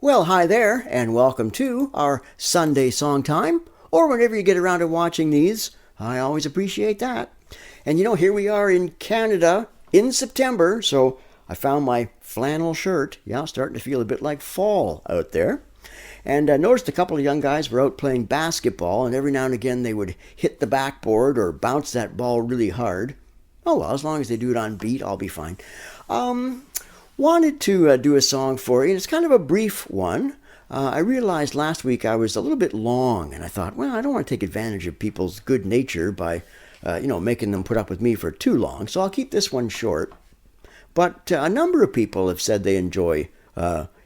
Well, hi there, and welcome to our Sunday Song Time, or whenever you get around to watching these. I always appreciate that. And here we are in Canada in September, so I found my flannel shirt. Yeah, starting to feel a bit like fall out there. And I noticed a couple of young guys were out playing basketball, and every now and again they would hit the backboard or bounce that ball really hard. Oh well, as long as they do it on beat, I'll be fine. Wanted to do a song for you, and it's kind of a brief one. I realized last week I was a little bit long, and I thought, well, I don't want to take advantage of people's good nature by, making them put up with me for too long, so I'll keep this one short. But a number of people have said they enjoy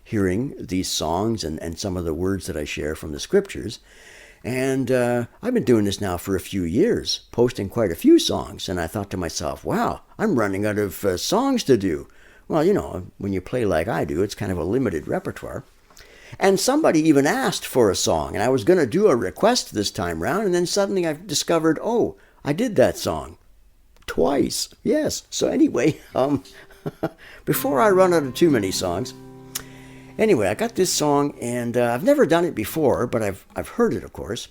hearing these songs and some of the words that I share from the scriptures. And I've been doing this now for a few years, posting quite a few songs, and I thought to myself, wow, I'm running out of songs to do. Well, when you play like I do, it's kind of a limited repertoire. And somebody even asked for a song, and I was going to do a request this time round, and then suddenly I discovered, oh, I did that song twice. Yes. So anyway, before I run out of too many songs, anyway, I got this song, and I've never done it before, but I've heard it, of course.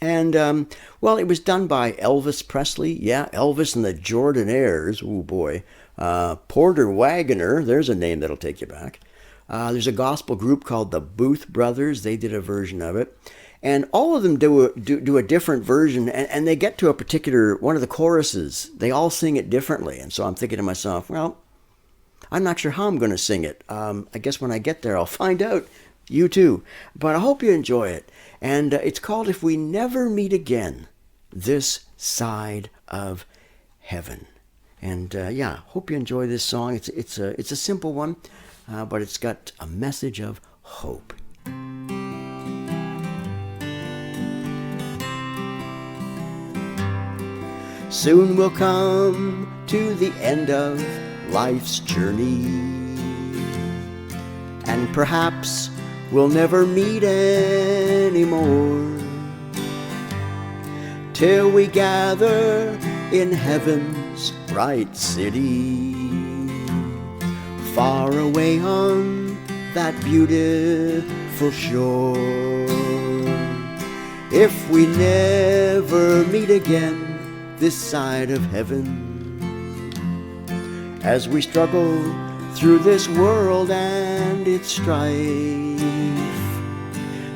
And, it was done by Elvis Presley. Yeah, Elvis and the Jordanaires. Oh, boy. Porter Wagoner, there's a name that'll take you back. There's a gospel group called the Booth Brothers. They did a version of it. And all of them do a different version, and they get to a particular, one of the choruses. They all sing it differently. And so I'm thinking to myself, well, I'm not sure how I'm going to sing it. I guess when I get there, I'll find out. You too. But I hope you enjoy it. And it's called If We Never Meet Again, This Side of Heaven. And hope you enjoy this song. It's a simple one, but it's got a message of hope. Soon we'll come to the end of life's journey, and perhaps we'll never meet anymore, till we gather in heaven's bright city, far away on that beautiful shore. If we never meet again this side of heaven, as we struggle through this world and its strife,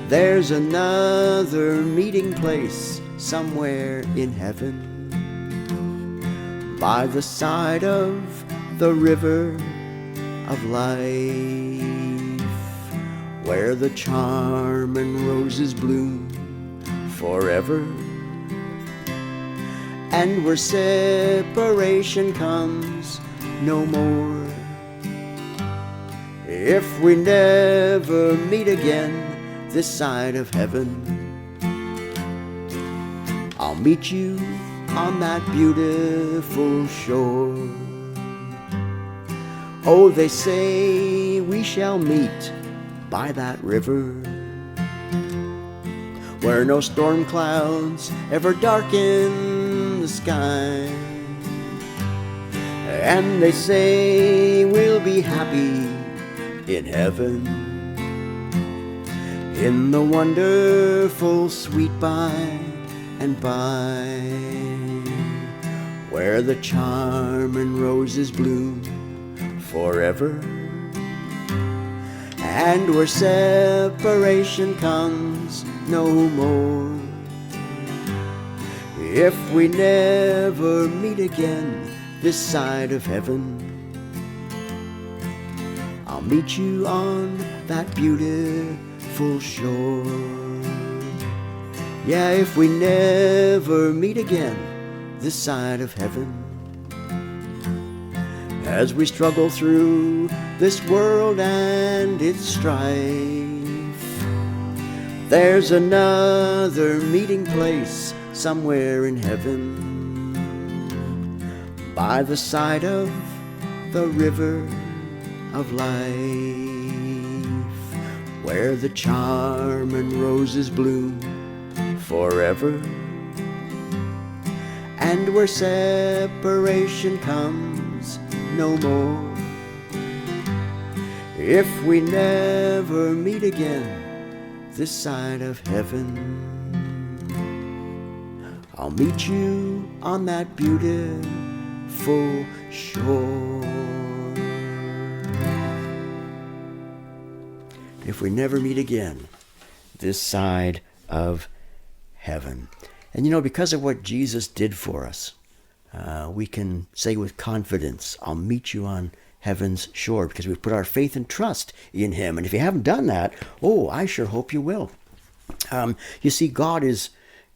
there's another meeting place somewhere in heaven, by the side of the river of life, where the charming roses bloom forever, and where separation comes no more. If we never meet again this side of heaven, I'll meet you on that beautiful shore. Oh, they say we shall meet by that river, where no storm clouds ever darken the sky. And they say we'll be happy in heaven, in the wonderful sweet by and by, where the charming roses bloom forever, and where separation comes no more. If we never meet again this side of heaven, I'll meet you on that beautiful shore. Yeah, if we never meet again this side of heaven, as we struggle through this world and its strife, there's another meeting place somewhere in heaven, by the side of the river of life, where the charming roses bloom forever, and where separation comes no more. if we never meet again this side of heaven, I'll meet you on that beautiful shore. If we never meet again this side of heaven. And you know, because of what Jesus did for us, we can say with confidence, I'll meet you on heaven's shore, because we've put our faith and trust in him. And if you haven't done that, I sure hope you will. You see, God is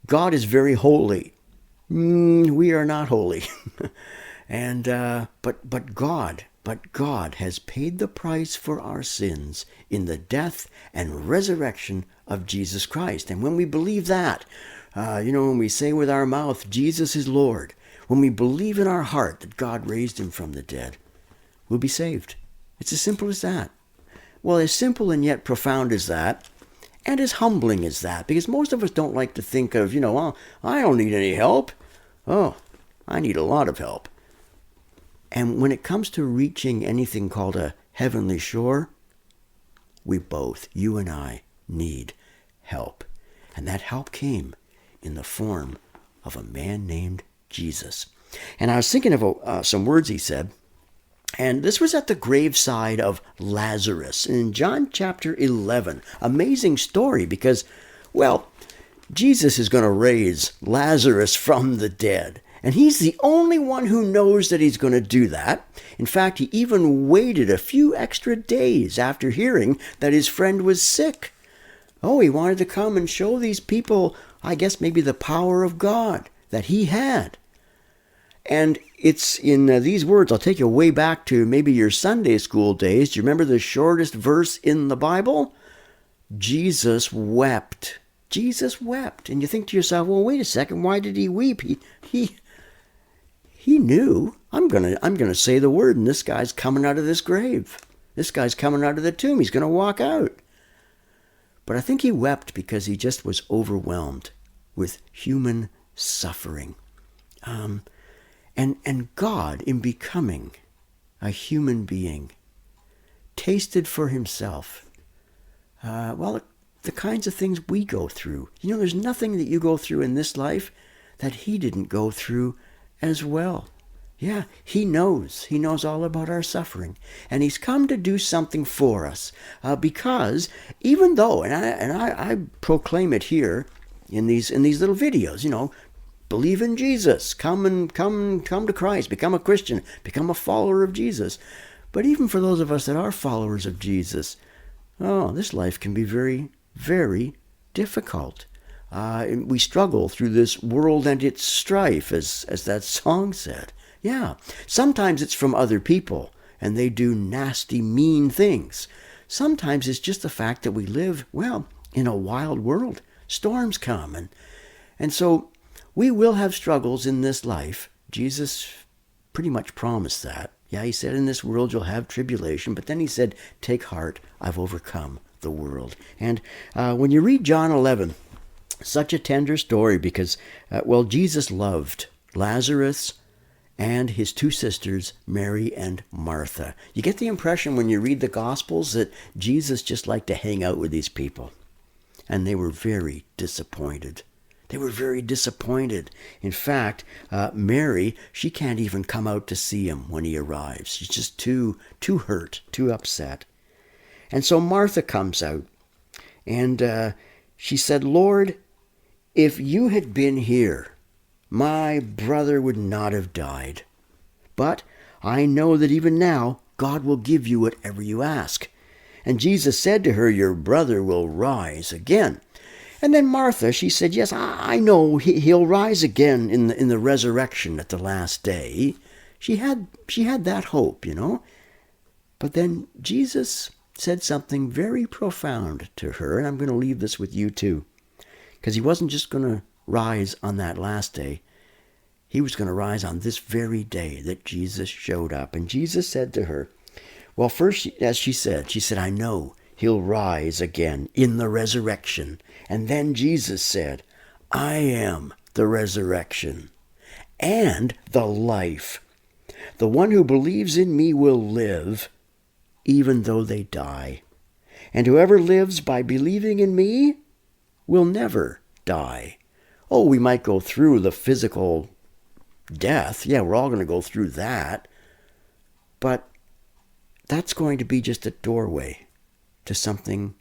very holy. We are not holy. And but God has paid the price for our sins in the death and resurrection of Jesus Christ. And when we believe that, when we say with our mouth, Jesus is Lord, when we believe in our heart that God raised him from the dead, we'll be saved. It's as simple as that. Well, as simple and yet profound as that, and as humbling as that, because most of us don't like to think of, I don't need any help. Oh, I need a lot of help. And when it comes to reaching anything called a heavenly shore, we both, you and I, need help. And that help came in the form of a man named Jesus. And I was thinking of some words he said, and this was at the graveside of Lazarus in John chapter 11. Amazing story because, Jesus is going to raise Lazarus from the dead. And he's the only one who knows that he's going to do that. In fact, he even waited a few extra days after hearing that his friend was sick. He wanted to come and show these people, I guess maybe the power of God that he had. And it's in these words, I'll take you way back to maybe your Sunday school days. Do you remember the shortest verse in the Bible? Jesus wept. Jesus wept. And you think to yourself, well, wait a second, why did he weep? He knew, I'm gonna say the word, and this guy's coming out of this grave. This guy's coming out of the tomb. He's going to walk out. But I think he wept because he just was overwhelmed with human suffering. And God, in becoming a human being, tasted for himself, the kinds of things we go through. There's nothing that you go through in this life that he didn't go through as well. Yeah, he knows. He knows all about our suffering. And he's come to do something for us. Because even though, and I proclaim it here in these little videos, believe in Jesus, come to Christ, become a Christian, become a follower of Jesus. But even for those of us that are followers of Jesus, this life can be very, very difficult. We struggle through this world and its strife, as that song said. Yeah, sometimes it's from other people, and they do nasty, mean things. Sometimes it's just the fact that we live, in a wild world. Storms come, and so we will have struggles in this life. Jesus pretty much promised that. Yeah, he said, in this world you'll have tribulation, but then he said, take heart, I've overcome the world. And when you read John 11, such a tender story because, Jesus loved Lazarus and his two sisters, Mary and Martha. You get the impression when you read the Gospels that Jesus just liked to hang out with these people. And they were very disappointed. They were very disappointed. In fact, Mary, she can't even come out to see him when he arrives. She's just too hurt, too upset. And so Martha comes out, and she said, Lord, if you had been here, my brother would not have died. But I know that even now, God will give you whatever you ask. And Jesus said to her, your brother will rise again. And then Martha, she said, yes, I know he'll rise again in the resurrection at the last day. She had that hope, But then Jesus said something very profound to her, and I'm going to leave this with you too. Because he wasn't just going to rise on that last day. He was going to rise on this very day that Jesus showed up. And Jesus said to her, well, first, as she said, I know he'll rise again in the resurrection. And then Jesus said, I am the resurrection and the life. The one who believes in me will live, even though they die. And whoever lives by believing in me will never die. Oh, we might go through the physical death. Yeah, we're all going to go through that. But that's going to be just a doorway to something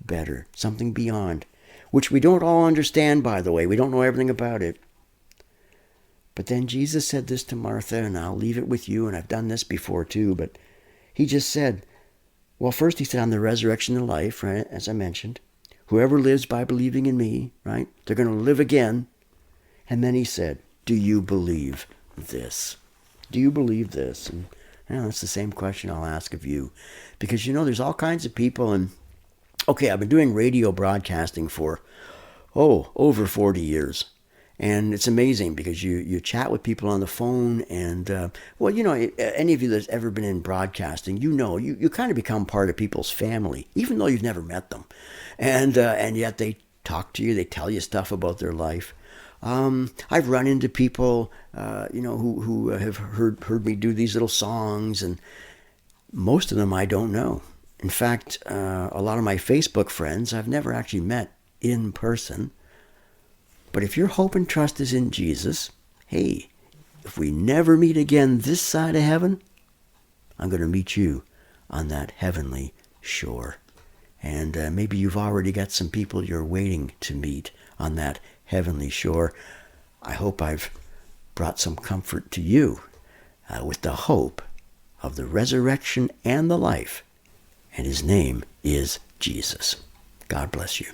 better, something beyond, which we don't all understand, by the way. We don't know everything about it. But then Jesus said this to Martha, and I'll leave it with you, and I've done this before too, but he just said, well, first he said, I'm the resurrection and life, right, as I mentioned. Whoever lives by believing in me, right, they're going to live again. And then he said, do you believe this? Do you believe this? And that's the same question I'll ask of you. Because, there's all kinds of people, and, okay, I've been doing radio broadcasting for, over 40 years. And it's amazing because you chat with people on the phone and, any of you that's ever been in broadcasting, you kind of become part of people's family, even though you've never met them. And yet they talk to you, they tell you stuff about their life. I've run into people, who have heard me do these little songs, and most of them I don't know. In fact, a lot of my Facebook friends I've never actually met in person. But if your hope and trust is in Jesus, hey, if we never meet again this side of heaven, I'm going to meet you on that heavenly shore. And maybe you've already got some people you're waiting to meet on that heavenly shore. I hope I've brought some comfort to you with the hope of the resurrection and the life. And his name is Jesus. God bless you.